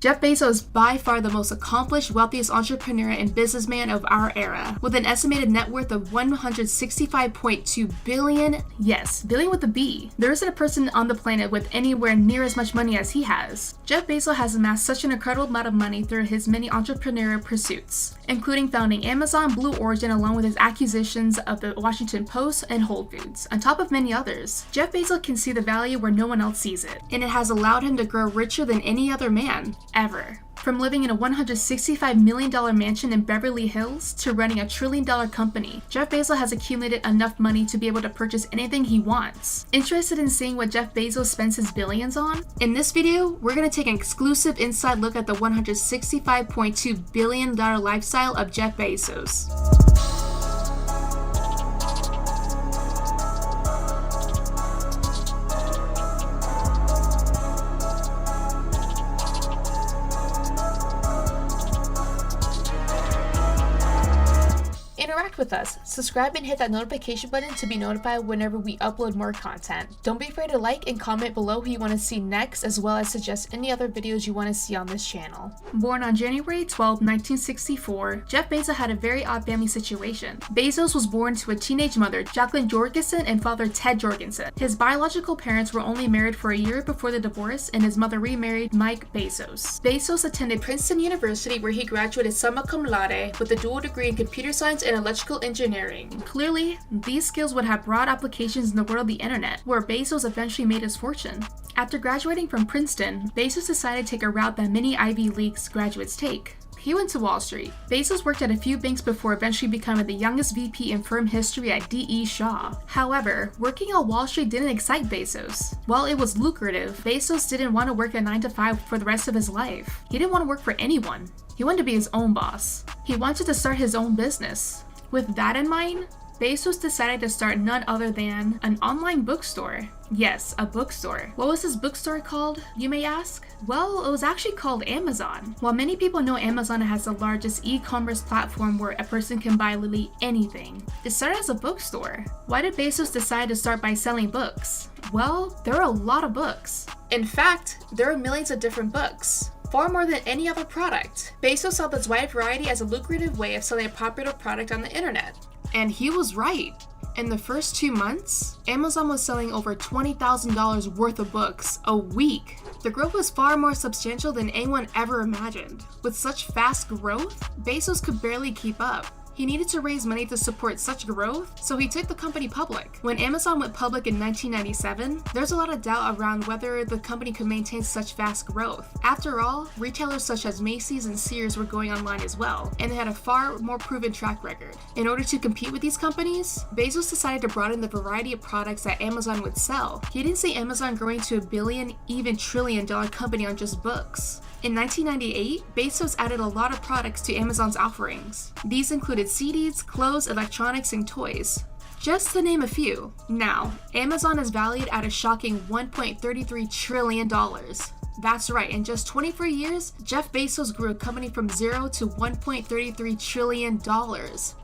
Jeff Bezos is by far the most accomplished, wealthiest entrepreneur and businessman of our era, with an estimated net worth of $165.2 billion. Yes, billion with a B. There isn't a person on the planet with anywhere near as much money as he has. Jeff Bezos has amassed such an incredible amount of money through his many entrepreneurial pursuits, including founding Amazon, Blue Origin, along with his acquisitions of the Washington Post and Whole Foods, on top of many others. Jeff Bezos can see the value where no one else sees it, and it has allowed him to grow richer than any other man ever. From living in a $165 million mansion in Beverly Hills to running a $1 trillion company, Jeff Bezos has accumulated enough money to be able to purchase anything he wants. Interested in seeing what Jeff Bezos spends his billions on? In this video, we're going to take an exclusive inside look at the $165.2 billion lifestyle of Jeff Bezos. Interact with us. Subscribe and hit that notification button to be notified whenever we upload more content. Don't be afraid to like and comment below who you want to see next, as well as suggest any other videos you want to see on this channel. Born on January 12, 1964, Jeff Bezos had a very odd family situation. Bezos was born to a teenage mother, Jacqueline Jorgensen, and father Ted Jorgensen. His biological parents were only married for a year before the divorce, and his mother remarried Mike Bezos. Bezos attended Princeton University, where he graduated summa cum laude with a dual degree in computer science and electrical engineering. Clearly, these skills would have broad applications in the world of the internet, where Bezos eventually made his fortune. After graduating from Princeton, Bezos decided to take a route that many Ivy League graduates take. He went to Wall Street. Bezos worked at a few banks before eventually becoming the youngest VP in firm history at D.E. Shaw. However, working on Wall Street didn't excite Bezos. While it was lucrative, Bezos didn't want to work a 9 to 5 for the rest of his life. He didn't want to work for anyone. He wanted to be his own boss. He wanted to start his own business. With that in mind, Bezos decided to start none other than an online bookstore. Yes, a bookstore. What was this bookstore called, you may ask? Well, it was actually called Amazon. While many people know Amazon has the largest e-commerce platform where a person can buy literally anything, it started as a bookstore. Why did Bezos decide to start by selling books? Well, there are a lot of books. In fact, there are millions of different books. Far more than any other product. Bezos saw this wide variety as a lucrative way of selling a popular product on the internet. And he was right. In the first 2 months, Amazon was selling over $20,000 worth of books a week. The growth was far more substantial than anyone ever imagined. With such fast growth, Bezos could barely keep up. He needed to raise money to support such growth, so he took the company public. When Amazon went public in 1997, there's a lot of doubt around whether the company could maintain such fast growth. After all, retailers such as Macy's and Sears were going online as well, and they had a far more proven track record. In order to compete with these companies, Bezos decided to broaden the variety of products that Amazon would sell. He didn't see Amazon growing to a billion, even trillion-dollar company on just books. In 1998, Bezos added a lot of products to Amazon's offerings. These included CDs, clothes, electronics, and toys, just to name a few. Now, Amazon is valued at a shocking $1.33 trillion. That's right, in just 24 years, Jeff Bezos grew a company from zero to $1.33 trillion.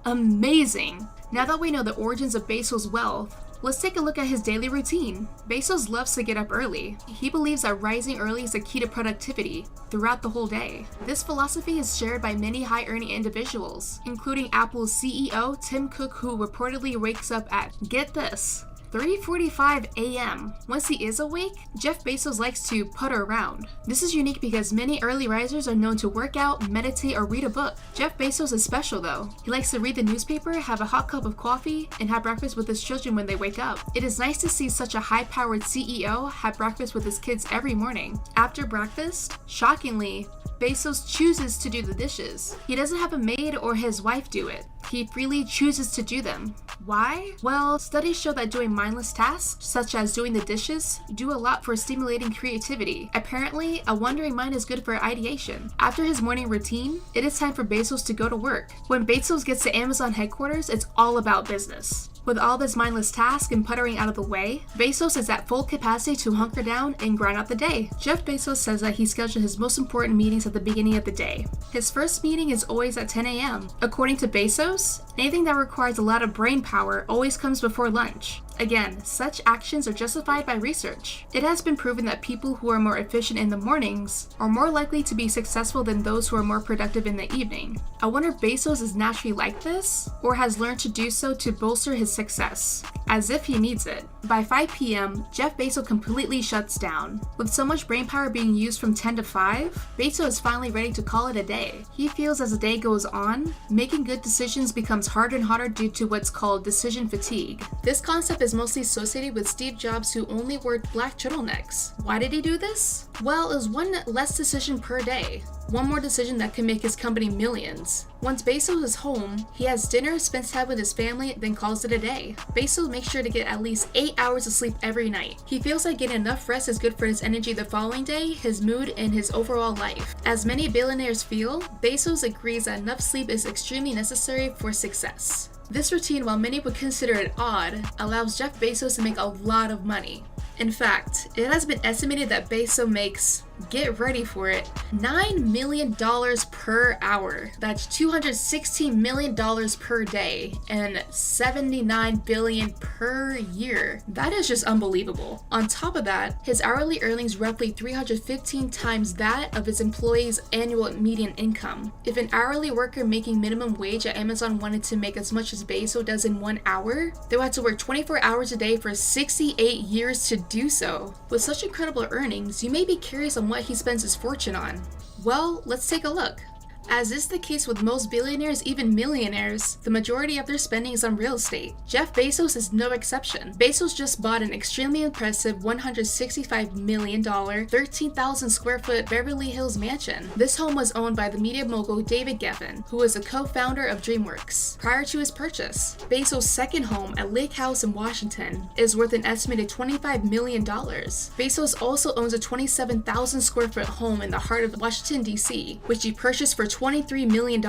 Amazing! Now that we know the origins of Bezos' wealth, let's take a look at his daily routine. Bezos loves to get up early. He believes that rising early is the key to productivity throughout the whole day. This philosophy is shared by many high-earning individuals, including Apple's CEO Tim Cook, who reportedly wakes up at, get this, 3:45 a.m. Once he is awake, Jeff Bezos likes to putter around. This is unique because many early risers are known to work out, meditate, or read a book. Jeff Bezos is special though. He likes to read the newspaper, have a hot cup of coffee, and have breakfast with his children when they wake up. It is nice to see such a high-powered CEO have breakfast with his kids every morning. After breakfast, shockingly, Bezos chooses to do the dishes. He doesn't have a maid or his wife do it. He freely chooses to do them. Why? Well, studies show that doing mindless tasks, such as doing the dishes, do a lot for stimulating creativity. Apparently, a wandering mind is good for ideation. After his morning routine, it is time for Bezos to go to work. When Bezos gets to Amazon headquarters, it's all about business. With all this mindless task and puttering out of the way, Bezos is at full capacity to hunker down and grind out the day. Jeff Bezos says that he schedules his most important meetings at the beginning of the day. His first meeting is always at 10 a.m. According to Bezos, anything that requires a lot of brain power always comes before lunch. Again, such actions are justified by research. It has been proven that people who are more efficient in the mornings are more likely to be successful than those who are more productive in the evening. I wonder if Bezos is naturally like this, or has learned to do so to bolster his success, as if he needs it. By 5 p.m., Jeff Bezos completely shuts down. With so much brainpower being used from 10 to 5, Bezos is finally ready to call it a day. He feels as the day goes on, making good decisions becomes harder and harder due to what's called decision fatigue. This concept is mostly associated with Steve Jobs, who only wore black turtlenecks. Why did he do this? Well, it was one less decision per day. One more decision that can make his company millions. Once Bezos is home, he has dinner, spends time with his family, then calls it a day. Bezos makes sure to get at least 8 hours of sleep every night. He feels like getting enough rest is good for his energy the following day, his mood, and his overall life. As many billionaires feel, Bezos agrees that enough sleep is extremely necessary for success. This routine, while many would consider it odd, allows Jeff Bezos to make a lot of money. In fact, it has been estimated that Bezos makes, get ready for it, $9 million per hour. That's $216 million per day and $79 billion per year. That is just unbelievable. On top of that, his hourly earnings roughly 315 times that of his employees' annual median income. If an hourly worker making minimum wage at Amazon wanted to make as much as Bezos does in 1 hour, they would have to work 24 hours a day for 68 years to do so. With such incredible earnings, you may be curious on what he spends his fortune on. Well, let's take a look. As is the case with most billionaires, even millionaires, the majority of their spending is on real estate. Jeff Bezos is no exception. Bezos just bought an extremely impressive $165 million, 13,000 square foot Beverly Hills mansion. This home was owned by the media mogul David Geffen, who was a co-founder of DreamWorks. Prior to his purchase, Bezos' second home at Lake House in Washington is worth an estimated $25 million. Bezos also owns a 27,000 square foot home in the heart of Washington, D.C., which he purchased for $23 million.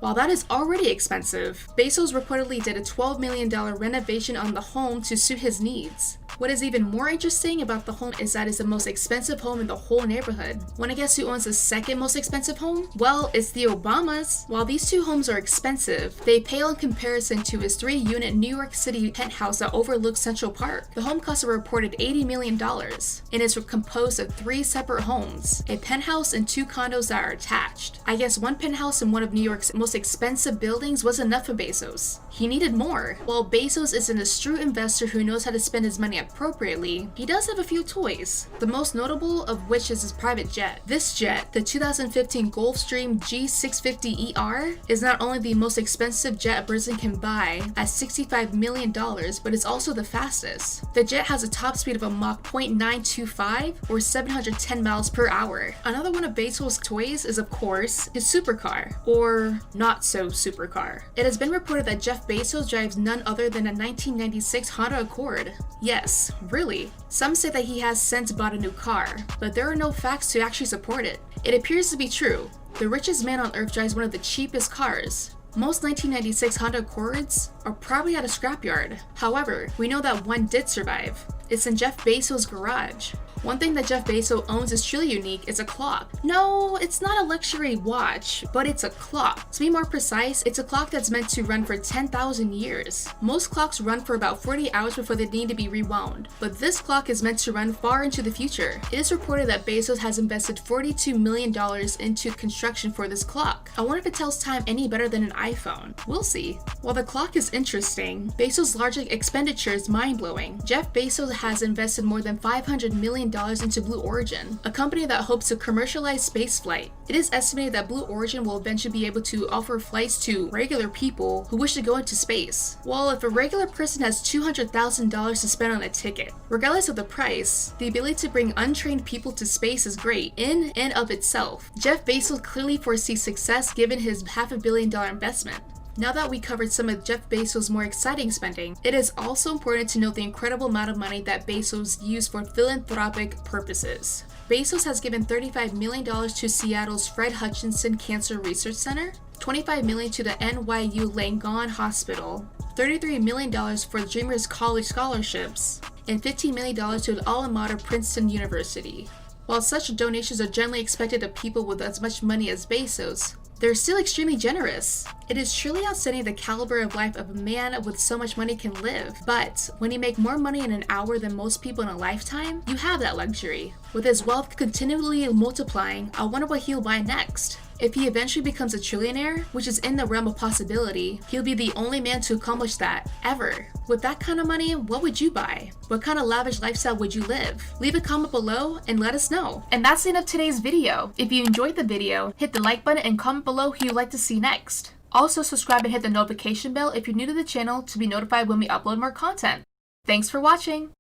While that is already expensive, Bezos reportedly did a $12 million renovation on the home to suit his needs. What is even more interesting about the home is that it's the most expensive home in the whole neighborhood. Wanna guess who owns the second most expensive home? Well, it's the Obamas. While these two homes are expensive, they pale in comparison to his 3-unit New York City penthouse that overlooks Central Park. The home cost a reported $80 million and is composed of 3 separate homes, a penthouse and 2 condos that are attached. I guess one penthouse in one of New York's most expensive buildings was enough for Bezos. He needed more. While Bezos is an astute investor who knows how to spend his money appropriately, he does have a few toys, the most notable of which is his private jet. This jet, the 2015 Gulfstream G650ER, is not only the most expensive jet a person can buy at $65 million, but it's also the fastest. The jet has a top speed of a Mach 0.925 or 710 miles per hour. Another one of Bezos' toys is, of course, his supercar, or not so supercar. It has been reported that Jeff Bezos drives none other than a 1996 Honda Accord. Yes, really. Some say that he has since bought a new car, but there are no facts to actually support it. It appears to be true. The richest man on earth drives one of the cheapest cars. Most 1996 Honda Accords are probably at a scrapyard. However, we know that one did survive. It's in Jeff Bezos' garage. One thing that Jeff Bezos owns is truly unique is a clock. No, it's not a luxury watch, but it's a clock. To be more precise, it's a clock that's meant to run for 10,000 years. Most clocks run for about 40 hours before they need to be rewound, but this clock is meant to run far into the future. It is reported that Bezos has invested $42 million into construction for this clock. I wonder if it tells time any better than an iPhone. We'll see. While the clock is interesting, Bezos' large expenditure is mind-blowing. Jeff Bezos has invested more than $500 million into Blue Origin, a company that hopes to commercialize spaceflight. It is estimated that Blue Origin will eventually be able to offer flights to regular people who wish to go into space. Well, if a regular person has $200,000 to spend on a ticket, regardless of the price, the ability to bring untrained people to space is great in and of itself. Jeff Bezos clearly foresees success given his $500 million investment. Now that we covered some of Jeff Bezos' more exciting spending, it is also important to note the incredible amount of money that Bezos used for philanthropic purposes. Bezos has given $35 million to Seattle's Fred Hutchinson Cancer Research Center, $25 million to the NYU Langone Hospital, $33 million for Dreamers College scholarships, and $15 million to the alma mater Princeton University. While such donations are generally expected of people with as much money as Bezos, they're still extremely generous. It is truly outstanding the caliber of life of a man with so much money can live. But when you make more money in an hour than most people in a lifetime, you have that luxury. With his wealth continually multiplying, I wonder what he'll buy next. If he eventually becomes a trillionaire, which is in the realm of possibility, he'll be the only man to accomplish that, ever. With that kind of money, what would you buy? What kind of lavish lifestyle would you live? Leave a comment below and let us know. And that's the end of today's video. If you enjoyed the video, hit the like button and comment below who you'd like to see next. Also subscribe and hit the notification bell if you're new to the channel to be notified when we upload more content. Thanks for watching!